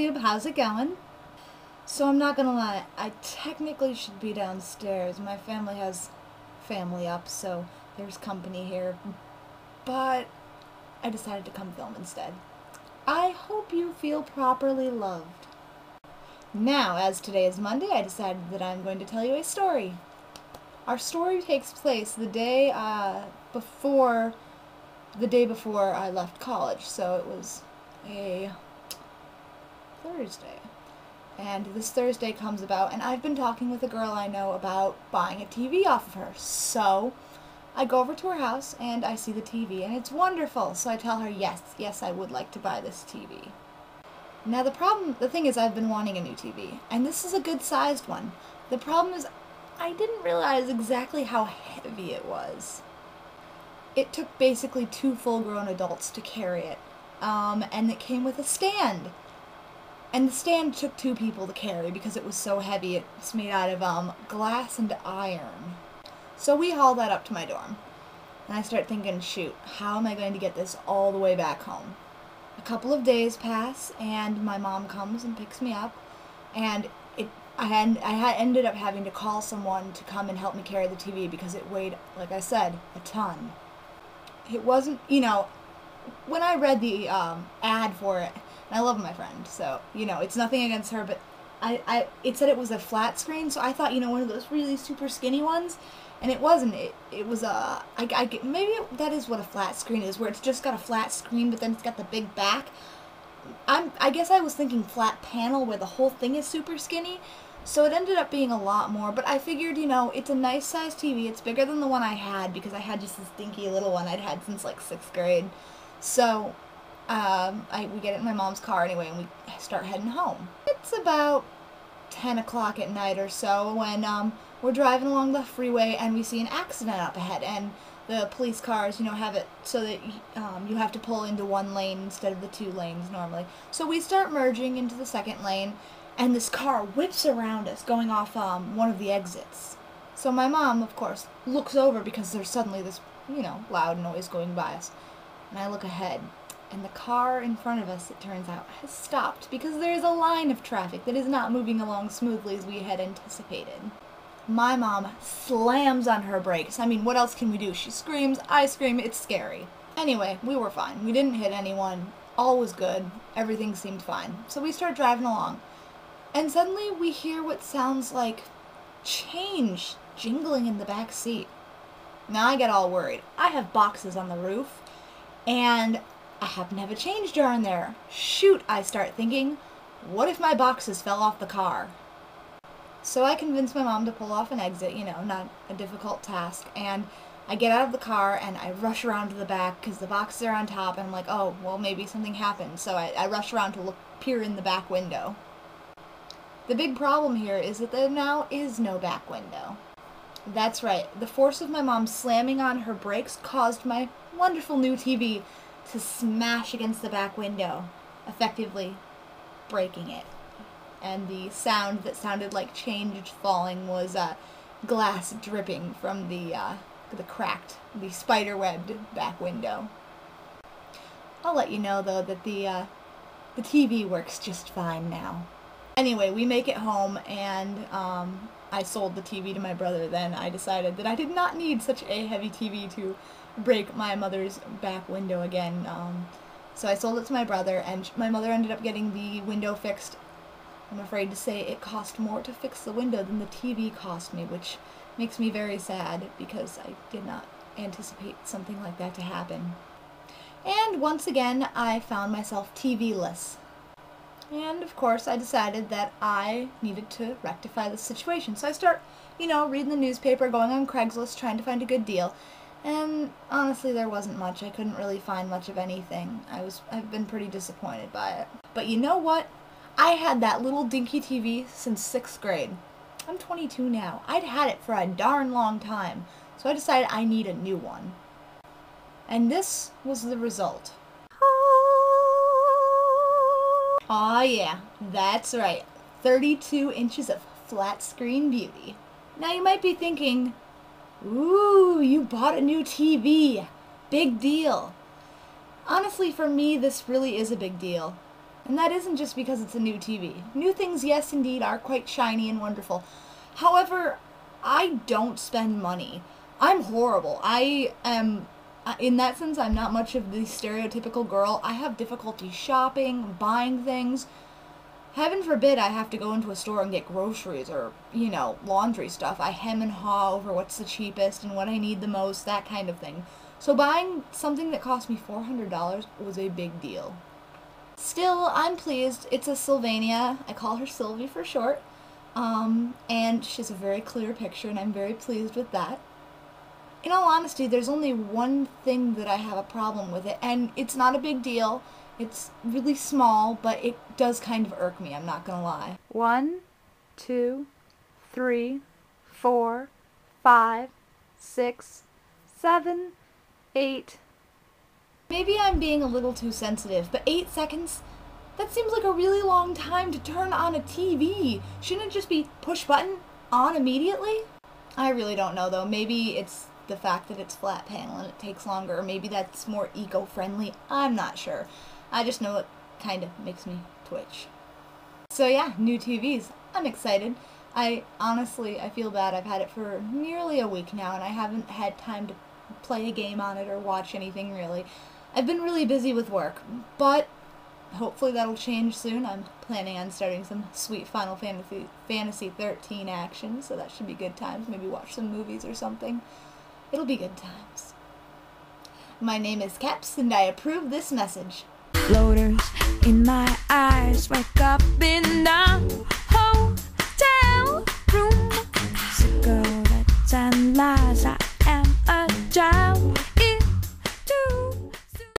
YouTube, how's it going? So I'm not gonna lie, I technically should be downstairs. My family has family up, so there's company here. But I decided to come film instead. I hope you feel properly loved. Now, as today is Monday, I decided that I'm going to tell you a story. Our story takes place the day before I left college, so it was a Thursday. And this Thursday comes about, and I've been talking with a girl I know about buying a TV off of her. So I go over to her house, and I see the TV, and it's wonderful. So I tell her, yes, I would like to buy this TV. Now the thing is, I've been wanting a new TV, and this is a good-sized one. The problem is, I didn't realize exactly how heavy it was. It took basically 2 full-grown adults to carry it, and it came with a stand. And the stand took 2 people to carry because it was so heavy. It's made out of glass and iron. So we haul that up to my dorm. And I start thinking, shoot, how am I going to get this all the way back home? A couple of days pass, and my mom comes and picks me up, and I ended up having to call someone to come and help me carry the TV because it weighed, like I said, a ton. It wasn't, when I read the ad for it, and I love my friend, so, it's nothing against her, but it said it was a flat screen, so I thought, one of those really super skinny ones, and it wasn't. It was maybe that is what a flat screen is, where it's just got a flat screen, but then it's got the big back. I guess I was thinking flat panel, where the whole thing is super skinny, so it ended up being a lot more, but I figured, it's a nice size TV. It's bigger than the one I had, because I had just this dinky little one I'd had since, 6th grade. So, we get it in my mom's car anyway, and we start heading home. It's about 10 o'clock at night or so when, we're driving along the freeway, and we see an accident up ahead, and the police cars, have it so that you have to pull into 1 lane instead of the 2 lanes normally. So we start merging into the 2nd lane, and this car whips around us, going off one of the exits. So my mom, of course, looks over because there's suddenly this, loud noise going by us. And I look ahead, and the car in front of us, it turns out, has stopped because there is a line of traffic that is not moving along smoothly as we had anticipated. My mom slams on her brakes. I mean, what else can we do? She screams, I scream, it's scary. Anyway, we were fine. We didn't hit anyone. All was good. Everything seemed fine. So we start driving along. And suddenly we hear what sounds like change jingling in the back seat. Now I get all worried. I have boxes on the roof, and I happen to have a change jar in there. Shoot, I start thinking, what if my boxes fell off the car? So I convince my mom to pull off an exit, not a difficult task, and I get out of the car and I rush around to the back because the boxes are on top, and I'm like, oh, well, maybe something happened. So I rush around to peer in the back window. The big problem here is that there now is no back window. That's right, the force of my mom slamming on her brakes caused my wonderful new TV to smash against the back window, effectively breaking it. And the sound that sounded like change falling was glass dripping from the spider-webbed back window. I'll let you know, though, that the TV works just fine now. Anyway, we make it home, and I sold the TV to my brother. Then I decided that I did not need such a heavy TV to break my mother's back window again. So I sold it to my brother, and my mother ended up getting the window fixed. I'm afraid to say it cost more to fix the window than the TV cost me, which makes me very sad because I did not anticipate something like that to happen. And once again, I found myself TV-less. And, of course, I decided that I needed to rectify the situation. So I start, reading the newspaper, going on Craigslist, trying to find a good deal. And, honestly, there wasn't much. I couldn't really find much of anything. I've been pretty disappointed by it. But you know what? I had that little dinky TV since 6th grade. I'm 22 now. I'd had it for a darn long time. So I decided I need a new one. And this was the result. Aw, yeah, that's right. 32 inches of flat screen beauty. Now you might be thinking, ooh, you bought a new TV. Big deal. Honestly, for me, this really is a big deal. And that isn't just because it's a new TV. New things, yes, indeed, are quite shiny and wonderful. However, I don't spend money. I'm horrible. In that sense, I'm not much of the stereotypical girl. I have difficulty shopping, buying things. Heaven forbid I have to go into a store and get groceries or, laundry stuff. I hem and haw over what's the cheapest and what I need the most, that kind of thing. So buying something that cost me $400 was a big deal. Still, I'm pleased. It's a Sylvania. I call her Sylvie for short. And she has a very clear picture, and I'm very pleased with that. In all honesty, there's only one thing that I have a problem with it, and it's not a big deal. It's really small, but it does kind of irk me, I'm not gonna lie. 1, 2, 3, 4, 5, 6, 7, 8. Maybe I'm being a little too sensitive, but 8 seconds? That seems like a really long time to turn on a TV. Shouldn't it just be push button, on immediately? I really don't know though. Maybe it's the fact that it's flat panel and it takes longer, or maybe that's more eco-friendly. I'm not sure. I just know it kind of makes me twitch. So yeah, new TVs. I'm excited. I feel bad. I've had it for nearly a week now, and I haven't had time to play a game on it or watch anything really. I've been really busy with work, but hopefully that'll change soon. I'm planning on starting some sweet Final Fantasy 13 action, so that should be good times. Maybe watch some movies or something. It'll be good times. My name is Keps, and I approve this message. Floaters in my eyes, wake up and down.